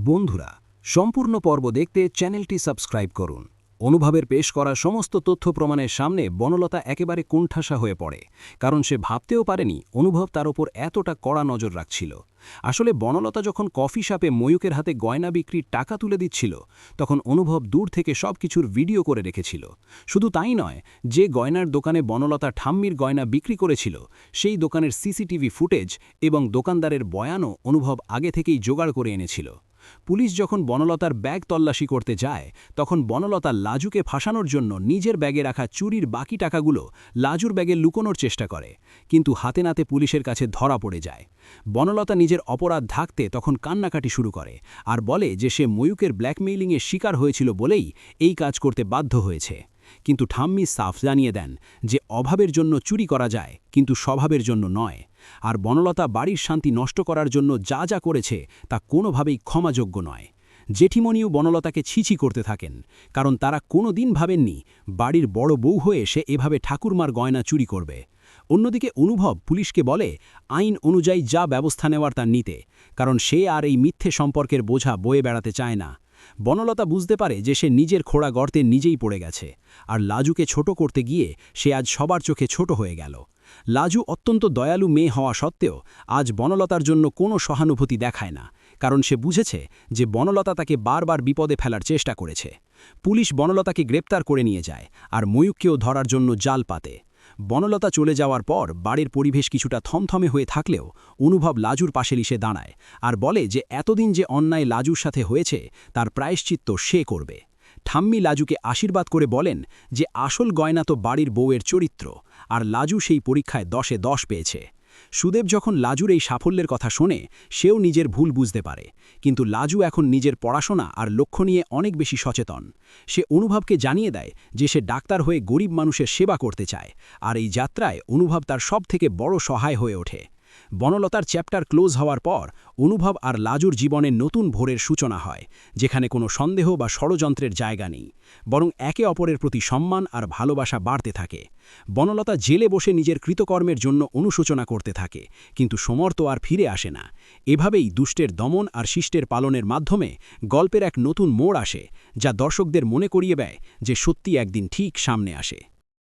বন্ধুরা, সম্পূর্ণ পর্ব দেখতে চ্যানেলটি সাবস্ক্রাইব করুন। অনুভবের পেশ করা সমস্ত তথ্য প্রমাণের সামনে বনলতা একেবারে কুণ্ঠাসা হয়ে পড়ে, কারণ সে ভাবতেও পারেনি অনুভব তার ওপর এতটা কড়া নজর রাখছিল। আসলে বনলতা যখন কফি শপে ময়ূকের হাতে গয়না বিক্রির টাকা তুলে দিচ্ছিল, তখন অনুভব দূর থেকে সব কিছুর ভিডিও করে রেখেছিল। শুধু তাই নয়, যে গয়নার দোকানে বনলতা ঠাম্মির গয়না বিক্রি করেছিল, সেই দোকানের সিসিটিভি ফুটেজ এবং দোকানদারের বয়ানও অনুভব আগে থেকেই জোগাড় করে এনেছিল। পুলিশ যখন বনলতার ব্যাগ তল্লাশি করতে যায়, তখন বনলতা লাজুকে ফাঁসানোর জন্য নিজের ব্যাগে রাখা চুরির বাকি টাকাগুলো লাজুর ব্যাগে লুকোনোর চেষ্টা করে, কিন্তু হাতে নাতে পুলিশের কাছে ধরা পড়ে যায়। বনলতা নিজের অপরাধ ঢাকতে তখন কান্নাকাটি শুরু করে আর বলে যে সে ময়ূকের ব্ল্যাকমেইলিংয়ের শিকার হয়েছিল বলেই এই কাজ করতে বাধ্য হয়েছে। কিন্তু ঠাম্মি সাফ জানিয়ে দেন যে অভাবের জন্য চুরি করা যায়, কিন্তু স্বভাবের জন্য নয়। আর বনলতা বাড়ির শান্তি নষ্ট করার জন্য যা যা করেছে তা কোনোভাবেই ক্ষমাযোগ্য নয়। জেঠিমণিও বনলতাকে ছিছি করতে থাকেন, কারণ তারা কোনো দিন ভাবেননি বাড়ির বড় বউ হয়ে সে এভাবে ঠাকুরমার গয়না চুরি করবে। অন্যদিকে অনুভব পুলিশকে বলে আইন অনুযায়ী যা ব্যবস্থা নেওয়ার তা নিতে, কারণ সে আর এই মিথ্যে সম্পর্কের বোঝা বয়ে বেড়াতে চায় না। বনলতা বুঝতে পারে যে সে নিজের খোঁড়া গর্তে নিজেই পড়ে গেছে, আর লাজুকে ছোট করতে গিয়ে সে আজ সবার চোখে ছোট হয়ে গেল। লাজু অত্যন্ত দয়ালু মেয়ে হওয়া সত্ত্বেও আজ বনলতার জন্য কোনো সহানুভূতি দেখায় না, কারণ সে বুঝেছে যে বনলতা তাকে বারবার বিপদে ফেলার চেষ্টা করেছে। পুলিশ বনলতাকে গ্রেপ্তার করে নিয়ে যায় আর ময়ূককেও ধরার জন্য জাল পাতে। বনলতা চলে যাওয়ার পর বাড়ির পরিবেশ কিছুটা থমথমে হয়ে থাকলেও অনুভব লাজুর পাশে এসে দাঁড়ায় আর বলে যে এতদিন যে অন্যায় লাজুর সাথে হয়েছে তার প্রায়শ্চিত্ত সে করবে। ঠাম্মি লাজুকে আশীর্বাদ করে বলেন যে আসল গয়না তো বাড়ির বউয়ের চরিত্র, আর লাজু সেই পরীক্ষায় 10-এ 10 পেয়েছে। সুদেব যখন লাজুর এই সাফল্যের কথা শোনে, সেও নিজের ভুল বুঝতে পারে, কিন্তু লাজু এখন নিজের পড়াশোনা আর লক্ষ্য নিয়ে অনেক বেশি সচেতন। সে অনুভবকে জানিয়ে দেয় যে সে ডাক্তার হয়ে গরিব মানুষের সেবা করতে চায়, আর এই যাত্রায় অনুভব তার সবথেকে বড় সহায় হয়ে ওঠে। বনলতার চ্যাপ্টার ক্লোজ হওয়ার পর অনুভব আর লাজুর জীবনে নতুন ভোরের সূচনা হয়, যেখানে কোনো সন্দেহ বা ষড়যন্ত্রের জায়গা নেই, বরং একে অপরের প্রতি সম্মান আর ভালোবাসা বাড়তে থাকে। বনলতা জেলে বসে নিজের কৃতকর্মের জন্য অনুশোচনা করতে থাকে, কিন্তু সমর্থ আর ফিরে আসে না। এভাবেই দুষ্টের দমন আর শিষ্টের পালনের মাধ্যমে গল্পের এক নতুন মোড় আসে, যা দর্শকদের মনে করিয়ে দেয় যে সত্যি একদিন ঠিক সামনে আসে।